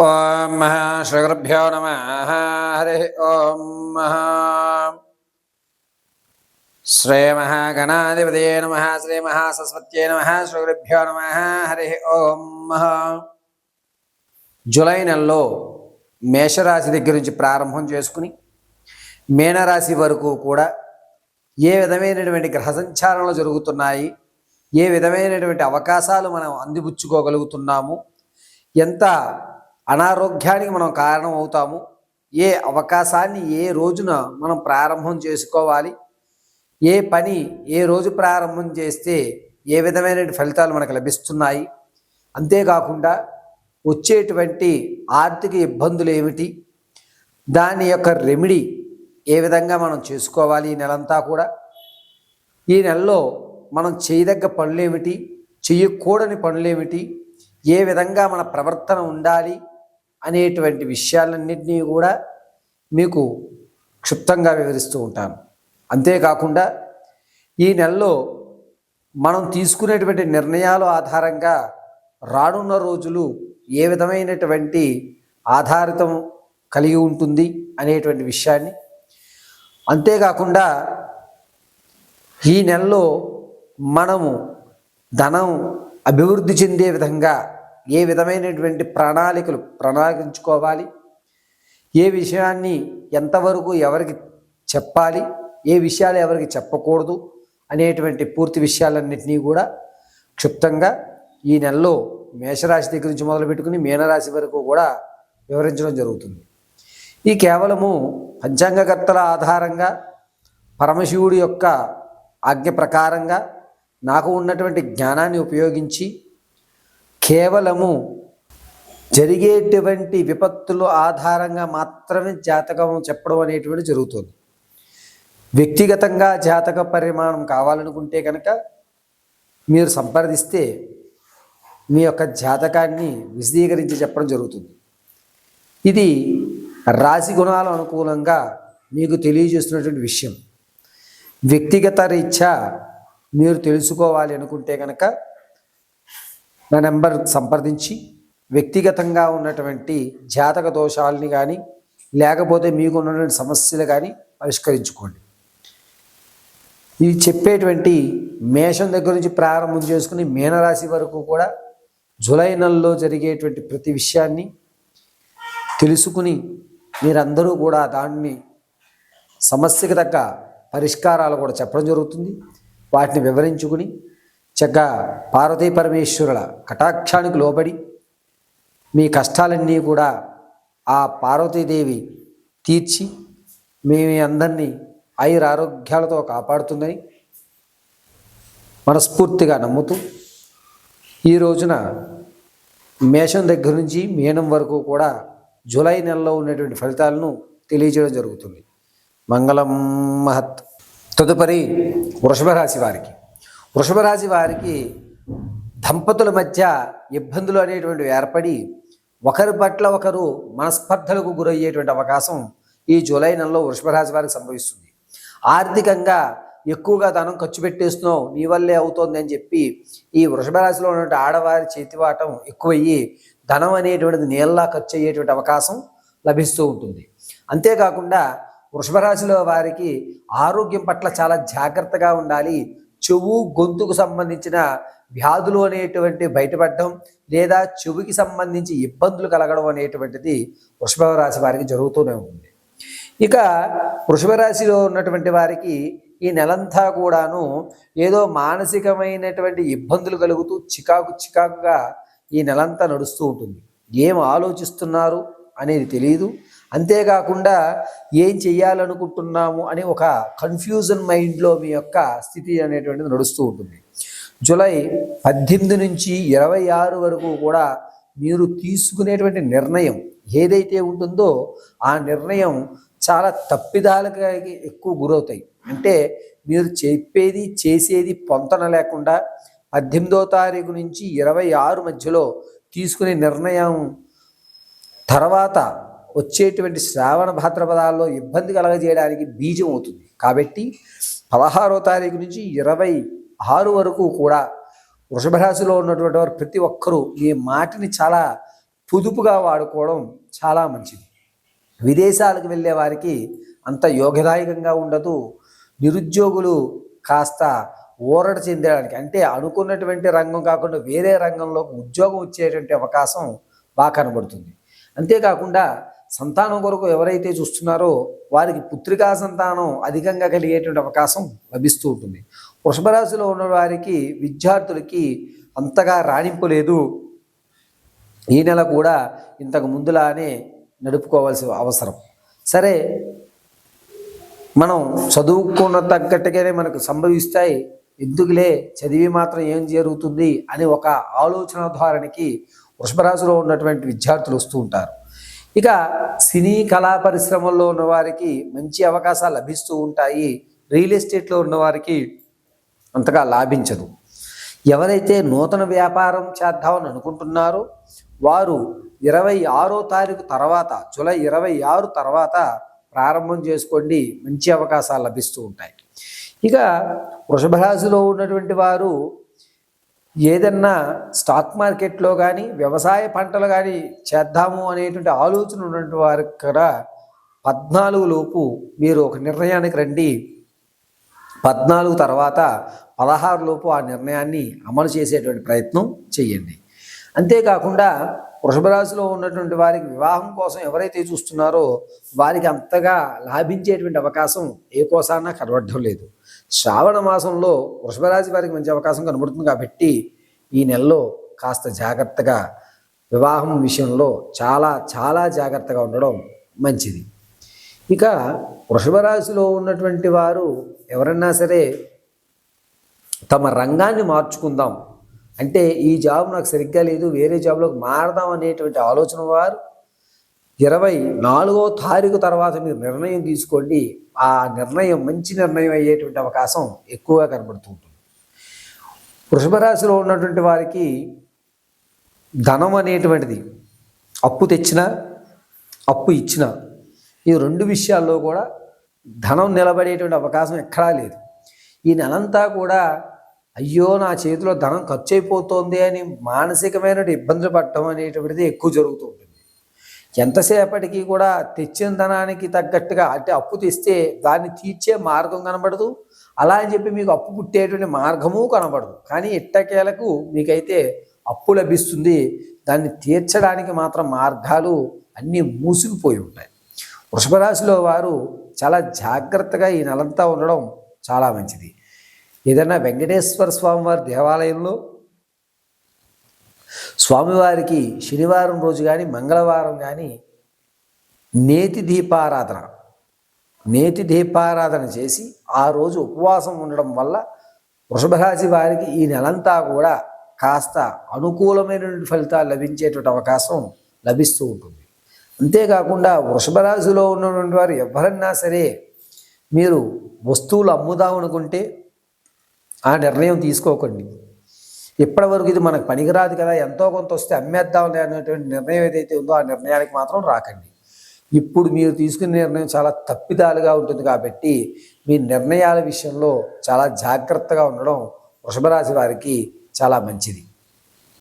ఓం శ్రీగురుభ్యో నమః. హరి ఓం శ్రీ మహాగణాధిపతయే నమః. శ్రీ మహాసరస్వత్యై నమః. శ్రీగురుభ్యో నమః. హరి ఓం. జూలై నెలలో మేషరాశి దగ్గర నుంచి ప్రారంభం చేసుకుని మీనరాశి వరకు కూడా ఏ విధమైనటువంటి గ్రహ సంచారణలు జరుగుతున్నాయి, ఏ విధమైనటువంటి అవకాశాలు మనం అందిపుచ్చుకోగలుగుతున్నాము, ఎంత అనారోగ్యానికి మనం కారణం అవుతాము, ఏ అవకాశాన్ని ఏ రోజున మనం ప్రారంభం చేసుకోవాలి, ఏ పని ఏ రోజు ప్రారంభం చేస్తే ఏ విధమైన ఫలితాలు మనకు లభిస్తున్నాయి, అంతేకాకుండా వచ్చేటువంటి ఆర్థిక ఇబ్బందులు ఏమిటి, దాని యొక్క రెమెడీ ఏ విధంగా మనం చేసుకోవాలి, ఈ నెలంతా కూడా ఈ నెలలో మనం చేయదగ్గ పనులేమిటి, చెయ్యకూడని పనులేమిటి, ఏ విధంగా మన ప్రవర్తన ఉండాలి అనేటువంటి విషయాలన్నింటినీ కూడా మీకు క్షుప్తంగా వివరిస్తూ ఉంటాను. అంతేకాకుండా ఈ నెలలో మనం తీసుకునేటువంటి నిర్ణయాల ఆధారంగా రానున్న రోజులు ఏ విధమైనటువంటి ఆధారితం కలిగి ఉంటుంది అనేటువంటి విషయాన్ని, అంతేకాకుండా ఈ నెలలో మనము ధనం అభివృద్ధి చెందే విధంగా ఏ విధమైనటువంటి ప్రణాళించుకోవాలి, ఏ విషయాన్ని ఎంతవరకు ఎవరికి చెప్పాలి, ఏ విషయాలు ఎవరికి చెప్పకూడదు అనేటువంటి పూర్తి విషయాలన్నింటినీ కూడా క్షుప్తంగా ఈ నెలలో మేషరాశి దగ్గర నుంచి మొదలుపెట్టుకుని మీనరాశి వరకు కూడా వివరించడం జరుగుతుంది. ఈ కేవలము పంచాంగకర్తల ఆధారంగా పరమశివుడి యొక్క ఆజ్ఞ ప్రకారంగా నాకు ఉన్నటువంటి జ్ఞానాన్ని ఉపయోగించి కేవలము జరిగేటువంటి విపత్తుల ఆధారంగా మాత్రమే జాతకం చెప్పడం అనేటువంటి జరుగుతుంది. వ్యక్తిగతంగా జాతక పరిమాణం కావాలనుకుంటే కనుక మీరు సంప్రదిస్తే మీ యొక్క జాతకాన్ని విశదీకరించి చెప్పడం జరుగుతుంది. ఇది రాశి గుణాల అనుకూలంగా మీకు తెలియజేస్తున్నటువంటి విషయం. వ్యక్తిగత రీత్యా మీరు తెలుసుకోవాలి అనుకుంటే కనుక నా నెంబర్ సంప్రదించి వ్యక్తిగతంగా ఉన్నటువంటి జాతక దోషాలని కానీ లేకపోతే మీకు ఉన్నటువంటి సమస్యలు కానీ పరిష్కరించుకోండి. ఇవి చెప్పేటువంటి మేషం దగ్గర నుంచి ప్రారంభం చేసుకుని మీనరాశి వరకు కూడా జూలై నెలలో జరిగేటువంటి ప్రతి విషయాన్ని తెలుసుకుని మీరందరూ కూడా దాన్ని సమస్యకు తగ్గ పరిష్కారాలు కూడా చెప్పడం జరుగుతుంది. వాటిని వివరించుకుని చక్కగా పార్వతీ పరమేశ్వరుల కటాక్షానికి లోబడి మీ కష్టాలన్నీ కూడా ఆ పార్వతీదేవి తీర్చి మీ అందరినీ ఆయురారోగ్యాలతో కాపాడుతుందని మనస్ఫూర్తిగా నమ్ముతూ ఈ రోజున మేషం దగ్గర నుంచి మీనం వరకు కూడా జూలై నెలలో ఉన్నటువంటి ఫలితాలను తెలియజేయడం జరుగుతుంది. మంగళం మహత్. తదుపరి వృషభ రాశి వారికి దంపతుల మధ్య ఇబ్బందులు అనేటువంటివి ఏర్పడి ఒకరి పట్ల ఒకరు మనస్పర్ధలకు గురయ్యేటువంటి అవకాశం ఈ జూలై నెలలో వృషభ రాశి వారికి సంభవిస్తుంది. ఆర్థికంగా ఎక్కువగా ధనం ఖర్చు పెట్టేస్తున్నావు, నీ వల్లే అవుతోంది అని చెప్పి ఈ వృషభ రాశిలో ఉన్నటువంటి ఆడవారి చేతివాటం ఎక్కువయ్యి ధనం అనేటువంటిది నీళ్ళలా ఖర్చు అయ్యేటువంటి అవకాశం లభిస్తూ ఉంటుంది. అంతేకాకుండా వృషభ రాశిలో వారికి ఆరోగ్యం పట్ల చాలా జాగ్రత్తగా ఉండాలి. చెవు గొంతుకు సంబంధించిన వ్యాధులు అనేటువంటి బయటపడడం లేదా చెవికి సంబంధించి ఇబ్బందులు కలగడం అనేటువంటిది వృషభ రాశి వారికి జరుగుతూనే ఉంటుంది. ఇక వృషభ రాశిలో ఉన్నటువంటి వారికి ఈ నెలంతా కూడాను ఏదో మానసికమైనటువంటి ఇబ్బందులు కలుగుతూ చికాకుగా ఈ నెలంతా నడుస్తూ ఉంటుంది. ఏం ఆలోచిస్తున్నారు అనేది తెలియదు. అంతేకాకుండా ఏం చెయ్యాలనుకుంటున్నాము అనే ఒక కన్ఫ్యూజన్ మైండ్లో మీ యొక్క స్థితి అనేటువంటిది నడుస్తూ ఉంటుంది. జూలై 18 నుంచి 26 వరకు కూడా మీరు తీసుకునేటువంటి నిర్ణయం ఏదైతే ఉంటుందో ఆ నిర్ణయం చాలా తప్పిదాలకి ఎక్కువ గురవుతాయి. అంటే మీరు చెప్పేది చేసేది పొంతన లేకుండా 18వ తారీఖు నుంచి 26 మధ్యలో తీసుకునే నిర్ణయం తర్వాత వచ్చేటువంటి శ్రావణ భాద్రపదాల్లో ఇబ్బంది కలగజేయడానికి బీజం అవుతుంది. కాబట్టి 16వ తారీఖు నుంచి 26 వరకు కూడా వృషభ రాశిలో ఉన్నటువంటి వారు ప్రతి ఒక్కరూ ఈ మాటని చాలా పొదుపుగా వాడుకోవడం చాలా మంచిది. విదేశాలకు వెళ్ళే వారికి అంత యోగదాయకంగా ఉండదు. నిరుద్యోగులు కాస్త ఊరట చెందడానికి, అంటే అనుకున్నటువంటి రంగం కాకుండా వేరే రంగంలోకి ఉద్యోగం వచ్చేటువంటి అవకాశం బాగా కనబడుతుంది. అంతేకాకుండా సంతానం కొరకు ఎవరైతే చూస్తున్నారో వారికి పుత్రికా సంతానం అధికంగా కలిగేటువంటి అవకాశం లభిస్తూ ఉంటుంది. వృషభ రాశిలో ఉన్న వారికి విద్యార్థులకి అంతగా రాణింపు లేదు. ఈ నెల కూడా ఇంతకు ముందులానే నడుపుకోవాల్సిన అవసరం. సరే, మనం చదువుకున్న తగ్గట్టుగానే మనకు సంభవిస్తాయి, ఎందుకులే చదివి మాత్రం ఏం జరుగుతుంది అని ఒక ఆలోచన ధోరణికి వృషభ రాశిలో ఉన్నటువంటి విద్యార్థులు వస్తూ ఉంటారు. ఇక సినీ కళా పరిశ్రమల్లో ఉన్న వారికి మంచి అవకాశాలు లభిస్తూ ఉంటాయి. రియల్ ఎస్టేట్లో ఉన్న వారికి అంతగా లాభించదు. ఎవరైతే నూతన వ్యాపారం చేద్దామని అనుకుంటున్నారో వారు 26వ తారీఖు తర్వాత, జూలై 26 తర్వాత ప్రారంభం చేసుకోండి, మంచి అవకాశాలు లభిస్తూ ఉంటాయి. ఇక వృషభ రాశిలో ఉన్నటువంటి వారు ఏదన్నా స్టాక్ మార్కెట్లో కానీ వ్యవసాయ పంటలు కానీ చేద్దాము అనేటువంటి ఆలోచన ఉన్నటువంటి వారికి కూడా 14 లోపు మీరు ఒక నిర్ణయానికి రండి. 14 తర్వాత 16 లోపు ఆ నిర్ణయాన్ని అమలు చేసేటువంటి ప్రయత్నం చేయండి. అంతేకాకుండా వృషభ రాశిలో ఉన్నటువంటి వారికి వివాహం కోసం ఎవరైతే చూస్తున్నారో వారికి అంతగా లాభించేటువంటి అవకాశం ఏ కోసానా కనబడడం లేదు. శ్రావణ మాసంలో వృషభ రాశి వారికి మంచి అవకాశం కనబడుతుంది కాబట్టి ఈ నెలలో కాస్త జాగ్రత్తగా వివాహం విషయంలో చాలా చాలా జాగ్రత్తగా ఉండడం మంచిది. ఇక వృషభ రాశిలో ఉన్నటువంటి వారు ఎవరన్నా సరే తమ రంగాన్ని మార్చుకుందాం అంటే, ఈ జాబ్ నాకు సరిగ్గా లేదు, వేరే జాబ్లోకి మారదాం అనేటువంటి ఆలోచన వారు 24వ తారీఖు తర్వాత మీరు నిర్ణయం తీసుకోండి. ఆ నిర్ణయం మంచి నిర్ణయం అయ్యేటువంటి అవకాశం ఎక్కువగా కనబడుతూ ఉంటుంది. వృషభ రాశిలో ఉన్నటువంటి వారికి ధనం అనేటువంటిది అప్పు తెచ్చినా అప్పు ఇచ్చినా ఈ 2 విషయాల్లో కూడా ధనం నిలబడేటువంటి అవకాశం ఎక్కడా లేదు. ఈ నెలంతా కూడా అయ్యో నా చేతిలో ధనం ఖర్చు అయిపోతుంది అని మానసికమైన ఇబ్బందులు పడటం అనేటువంటిది ఎక్కువ జరుగుతూ ఉంటుంది. ఎంతసేపటికి కూడా తెచ్చిన ధనానికి తగ్గట్టుగా, అంటే అప్పు తెస్తే దాన్ని తీర్చే మార్గం కనబడదు, అలా అని చెప్పి మీకు అప్పు పుట్టేటువంటి మార్గము కనబడదు. కానీ ఎట్టకేలకు మీకైతే అప్పు లభిస్తుంది, దాన్ని తీర్చడానికి మాత్రం మార్గాలు అన్నీ మూసుకుపోయి ఉంటాయి. వృషభ రాశిలో వారు చాలా జాగ్రత్తగా ఈ నెలంతా ఉండడం చాలా మంచిది. ఏదైనా వెంకటేశ్వర స్వామివారి దేవాలయంలో స్వామివారికి శనివారం రోజు కానీ మంగళవారం కానీ నేతి దీపారాధన చేసి ఆ రోజు ఉపవాసం ఉండడం వల్ల వృషభ రాశి వారికి ఈ నెలంతా కూడా కాస్త అనుకూలమైనటువంటి ఫలితాలు లభించేటువంటి అవకాశం లభిస్తూ ఉంటుంది. అంతేకాకుండా వృషభ రాశిలో ఉన్నటువంటి వారు ఎవరన్నా సరే మీరు వస్తువులు అమ్ముదాం అనుకుంటే ఆ నిర్ణయం తీసుకోకండి. ఇప్పటివరకు ఇది మనకు పనికిరాదు కదా, ఎంతో కొంత వస్తే అమ్మేద్దాం అనేటువంటి నిర్ణయం ఏదైతే ఉందో ఆ నిర్ణయానికి మాత్రం రాకండి. ఇప్పుడు మీరు తీసుకునే నిర్ణయం చాలా తప్పిదాలుగా ఉంటుంది కాబట్టి మీ నిర్ణయాల విషయంలో చాలా జాగ్రత్తగా ఉండడం వృషభ రాశి వారికి చాలా మంచిది.